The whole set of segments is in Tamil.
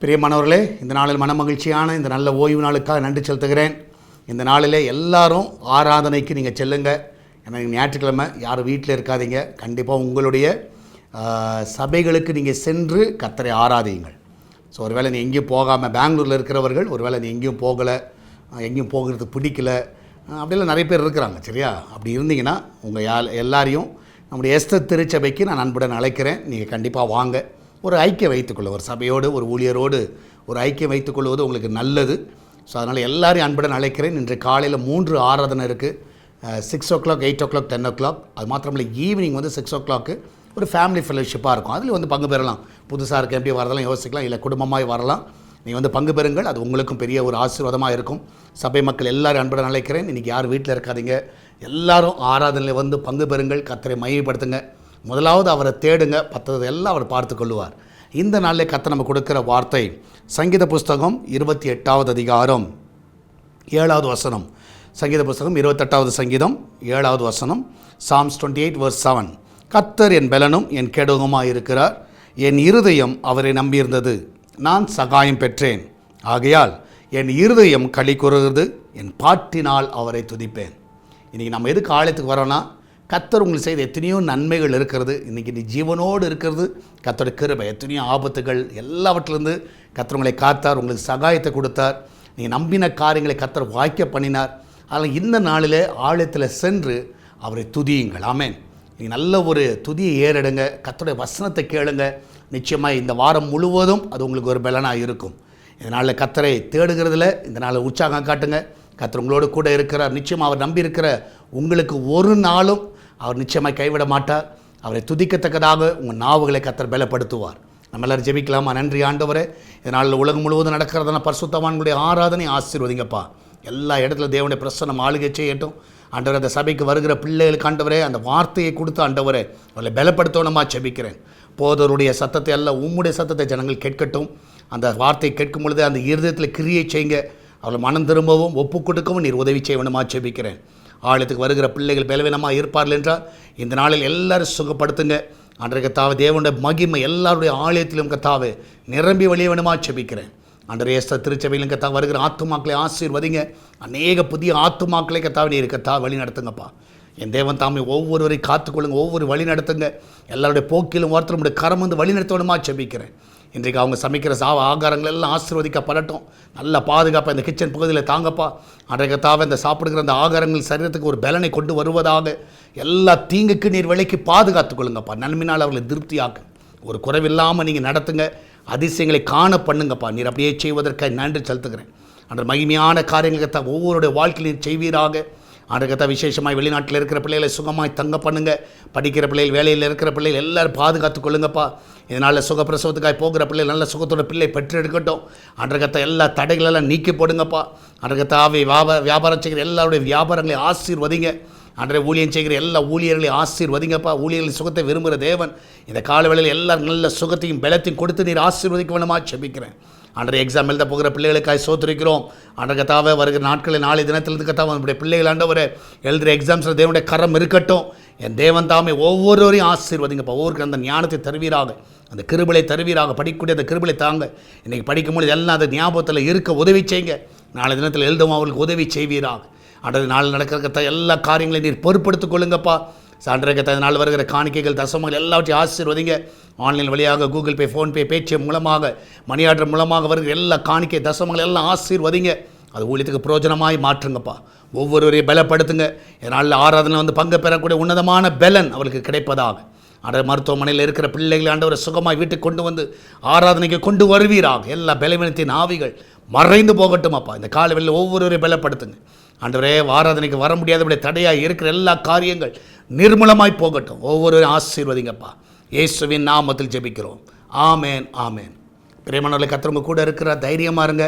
பிரியமானவர்களே, இந்த நாளில் மனமகிழ்ச்சியான இந்த நல்ல ஓய்வு நாளுக்காக நன்றி செலுத்துகிறேன். இந்த நாளில் எல்லாரும் ஆராதனைக்கு நீங்கள் செல்லுங்க. எனக்கு ஞாயிற்றுக்கிழமை யாரும் வீட்டில் இருக்காதீங்க. கண்டிப்பாக உங்களுடைய சபைகளுக்கு நீங்கள் சென்று கர்த்தரை ஆராதியுங்கள். ஸோ ஒருவேளை நீ எங்கேயும் போகாமல், பெங்களூரில் இருக்கிறவர்கள் ஒருவேளை நீ எங்கேயும் போகலை, எங்கேயும் போகிறது பிடிக்கல, அப்படிலாம் நிறைய பேர் இருக்கிறாங்க. சரியா? அப்படி இருந்தீங்கன்னா உங்கள் எல்லாரையும் நம்முடைய எஸ்தர் திருச்சபைக்கு நான் அன்புடன் அழைக்கிறேன். நீங்கள் கண்டிப்பாக வாங்க. ஒரு ஐக்கியம் வைத்துக்கொள்ள, ஒரு சபையோடு ஒரு ஊழியரோடு ஒரு ஐக்கியம் வைத்துக்கொள்வது உங்களுக்கு நல்லது. ஸோ அதனால் எல்லாரையும் அன்புடன் அழைக்கிறேன். இன்று காலையில் 3 ஆராதனை இருக்குது. 6 o'clock, 8 o'clock, 10 o'clock. அது மாத்திரமில்லை, ஈவினிங் 6 o'clock ஒரு ஃபேமிலி ஃபெலோஷிப்பாக இருக்கும். அதில் பங்கு பெறலாம். புதுசாக இருக்க எப்படி வரதெல்லாம் யோசிக்கலாம், இல்லை குடும்பமாக வரலாம். நீங்கள் பங்கு பெறுங்கள். அது உங்களுக்கும் பெரிய ஒரு ஆசீர்வாதமாக இருக்கும். சபை மக்கள் எல்லாரும் அன்புடன் அழைக்கிறேன். இன்றைக்கி யாரும் வீட்டில் இருக்காதீங்க. எல்லாரும் ஆராதனையில் பங்கு பெறுங்கள். கர்த்தரை மையப்படுத்துங்க. முதலாவது அவரை தேடுங்க. மற்றது எல்லாம் அவர் பார்த்து கொள்ளுவார். இந்த நாளில் கர்த்தர் நம்ம கொடுக்குற வார்த்தை சங்கீத புஸ்தகம் 28வது அதிகாரம் 7வது வசனம். சங்கீத புஸ்தகம் 28வது சங்கீதம் 7வது வசனம். Psalms 28 verse 7. கர்த்தர் என் பெலனும் என் கேடகமுமாய் இருக்கிறார். என் இருதயம் அவரை நம்பியிருந்தது. நான் சகாயம் பெற்றேன். ஆகையால் என் இருதயம் களி கூறுகிறது. என் பாட்டினால் அவரை துதிப்பேன். இன்றைக்கி நம்ம எதுக்கு ஆலயத்துக்கு வரோன்னா, கர்த்தர் உங்களுக்கு செய்த எத்தனையோ நன்மைகள் இருக்கிறது. இன்றைக்கி நீ ஜீவனோடு இருக்கிறது கர்த்தரோட கிருபை. எத்தனையோ ஆபத்துகள் எல்லாவற்றிலிருந்து கர்த்தர் உங்களை காத்தார், உங்களுக்கு சகாயத்தை கொடுத்தார். நீங்கள் நம்பின காரியங்களை கர்த்தர் வாய்க்க பண்ணினார். அதனால் இந்த நாளில் ஆலயத்தில் சென்று அவரை துதியுங்கள். ஆமென். நீங்கள் நல்ல ஒரு துதியை ஏறெடுங்க. கர்த்தருடைய வசனத்தை கேளுங்க. நிச்சயமாக இந்த வாரம் முழுவதும் அது உங்களுக்கு ஒரு பலனாக இருக்கும். இதனால் கர்த்தரை தேடுகிறதுல இந்த நாளில் உற்சாகம் காட்டுங்க. கர்த்தர் உங்களோடு கூட இருக்கிறார். நிச்சயமாக அவர் நம்பி இருக்கிற உங்களுக்கு ஒரு நாளும் அவர் நிச்சயமாக கைவிட மாட்டார். அவரை துதிக்கத்தக்கதாக உங்கள் நாவுகளை கர்த்தர் பலப்படுத்துவார். நம்ம எல்லோரும் ஜெபிக்கலாமா? நன்றி ஆண்டவரே, இதனால் உலகம் முழுவதும் நடக்கிறதான பரிசுத்தவான்களுடைய ஆராதனை ஆசீர்வதிங்கப்பா. எல்லா இடத்துல தேவனுடைய பிரசன்னம் ஆளுகை செய்யட்டும். ஆண்டவரே, அந்த சபைக்கு வருகிற பிள்ளைகளுக்கு ஆண்டவரே அந்த வார்த்தையை கொடுத்து ஆண்டவரே அவளை பலப்படுத்தணுமா ஜெபிக்கிறேன். போதருடைய சத்தத்தை அல்ல, உம்முடைய சத்தத்தை ஜனங்கள் கேட்கட்டும். அந்த வார்த்தையை கேட்கும் பொழுது அந்த இருதயத்தில் கிரியை செய்யுங்க. அவளை மனம் திரும்பவும் ஒப்பு கொடுக்கவும் நீர் உதவி செய்யணுமா ஜெபிக்கிறேன். ஆலயத்துக்கு வருகிற பிள்ளைகள் பலவீனமாக இருப்பார்கள் என்றால் இந்த நாளில் எல்லாரும் சுகப்படுத்துங்க. அன்றைய கத்தாவே தேவனுடைய மகிமை எல்லாருடைய ஆலயத்திலும் கத்தாவே நிரம்பி வழிய வேணுமா ஜெபிக்கிறேன். அன்றைய எஸ்தர் திருச்சபையிலும் கத்தா வருகிற ஆத்துமாக்களை ஆசீர்வதிங்க. அநேக புதிய ஆத்துமாக்களை கத்தாவே நீர் கத்தா வழி நடத்துங்கப்பா. என் தேவன் தாமே ஒவ்வொருவரையும் காத்துக்கொள்ளுங்க, ஒவ்வொரு வழி நடத்துங்க. எல்லாருடைய போக்கிலும் ஒருத்தருடைய கரம் வழி நடத்தணுமா ஜெபிக்கிறேன். இன்றைக்கு அவங்க சமைக்கிற ஆகாரங்கள் எல்லாம் ஆசீர்வதிக்கப்படட்டும். நல்ல பாதுகாப்பாக இந்த கிச்சன் பகுதியில் தாங்கப்பா. அன்றைக்கத்தாவே இந்த சாப்பிடுகிற அந்த ஆகாரங்கள் சரீரத்துக்கு ஒரு பலனை கொண்டு வருவதாக எல்லா தீங்குக்கு நீர் விலைக்கு பாதுகாத்துக் கொள்ளுங்கப்பா. நன்மையினால் அவர்களை திருப்தியாக்கு. ஒரு குறைவில்லாமல் நீங்கள் நடத்துங்க. அதிசயங்களை காண பண்ணுங்கப்பா. நீர் அப்படியே செய்வதற்காக நன்றி செலுத்துகிறேன். அன்று மகிமையான காரியங்களை ஒவ்வொருடைய வாழ்க்கையில் நீர் செய்வீராக. அன்றைக்கத்தான் விசேஷமாக வெளிநாட்டில் இருக்கிற பிள்ளைகளை சுகமாய் தங்க பண்ணுங்க. படிக்கிற பிள்ளைகள், வேலையில் இருக்கிற பிள்ளைகள் எல்லோரும் பாதுகாத்து கொள்ளுங்கப்பா. இதனால் சுகப்பிரசவத்துக்காக போகிற பிள்ளைகள் நல்ல சுகத்தோட பிள்ளை பெற்று எடுக்கட்டும். அன்றைக்கத்தை எல்லா தடைகளெல்லாம் நீக்கி போடுங்கப்பா. அன்றைக்கத்தாவே வியாபாரம் செய்கிற எல்லாருடைய வியாபாரங்களை ஆசீர்வதிங்க. அன்றைய ஊழியம் செய்கிற எல்லா ஊழியர்களையும் ஆசீர்வதிங்கப்பா. ஊழியர்களின் சுகத்தை விரும்புகிற தேவன் இந்த காலவேளையில் எல்லாரும் நல்ல சுகத்தையும் பலத்தையும் கொடுத்து நீர் ஆசீர்வதிக்க வேணுமா ஜெபிக்கிறேன். அன்றைய எக்ஸாம் எழுத போகிற பிள்ளைகளுக்காக சோத்திருக்கிறோம். அன்றைக்கத்தாவே வருகிற நாட்களில் நாளை தினத்திலிருந்து கத்தாவே நம்முடைய பிள்ளைகள் ஆண்டவரை எழுதுகிற எக்ஸாம்ஸில் தேவனுடைய கரம் இருக்கட்டும். என் தேவன் தாமே ஒவ்வொருவரையும் ஆசீர்வதிங்கப்பா. ஒவ்வொருக்கு அந்த ஞானத்தை தருவீராக, அந்த கிருபையை தருவீராக. படிக்கக்கூடிய அந்த கிருபையை தாங்க. இன்றைக்கி படிக்கும்போது எல்லாம் அந்த ஞாபகத்தில் இருக்க உதவி செய்யுங்க. நாளை தினத்தில் எழுதவும் அவர்களுக்கு உதவி செய்வீராக. அன்றைய நாள் நடக்கிறத எல்லா காரியங்களையும் நீர் பொறுப்படுத்திக் கொள்ளுங்கப்பா. அன்றைக்கு நாள் வருகிற காணிக்கைகள், தசமங்கள் எல்லாவற்றையும் ஆசீர்வதிங்க. ஆன்லைன் வழியாக கூகுள் பே, ஃபோன்பே, பேடிஎம் மூலமாக, மணி ஆர்டர் மூலமாக வருகிற எல்லா காணிக்கை தசமங்கள் எல்லாம் ஆசீர்வதிங்க. அது ஊழியத்துக்கு பிரயோஜனமாய் மாற்றுங்கப்பா. ஒவ்வொருவரையும் பலப்படுத்துங்க. இதனால் ஆராதனை பங்கு பெறக்கூடிய உன்னதமான பலன் அவர்களுக்கு கிடைப்பதாக. அன்றைய மருத்துவமனையில் இருக்கிற பிள்ளைகளை ஆண்டவரை சுகமாய் வீட்டுக்கு கொண்டு வந்து ஆராதனைக்கு கொண்டு வருவீராக. எல்லா பலவீனத்தின் ஆவிகள் மறைந்து போகட்டும் அப்பா. இந்த காலவெளியில் ஒவ்வொருவரையும் பலப்படுத்துங்க. ஆண்டவரே, ஆராதனைக்கு வர முடியாதபடி தடையாக இருக்கிற எல்லா காரியங்கள் நிர்மூலமாய் போகட்டும். ஒவ்வொருவரையும் ஆசீர்வதிங்கப்பா. இயேசுவின் நாமத்தில் ஜெபிக்கிறோம். ஆமேன், ஆமேன். பிரியமானவர்களே, கர்த்தர் கூட இருக்கிற தைரியமாக இருங்க.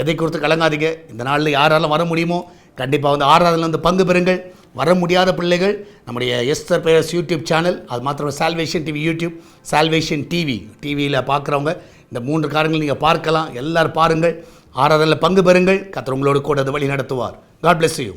எதை குறித்து கலங்காதீங்க. இந்த நாளில் யாராலும் வர முடியுமோ கண்டிப்பாக ஆராதனையில் பங்கு பெறுங்கள். வர முடியாத பிள்ளைகள் நம்முடைய எஸ்தர் பேரஸ் யூடியூப் சேனல், அது மாத்திரம் சால்வேஷன் டிவி யூடியூப், சால்வேஷன் டிவியில் பார்க்குறவங்க இந்த 3 காரியங்கள் நீங்கள் பார்க்கலாம். எல்லோரும் பாருங்கள், ஆராதனையில் பங்கு பெறுங்கள். கர்த்தர் உங்களோடு கூட அது வழி நடத்துவார். God bless you.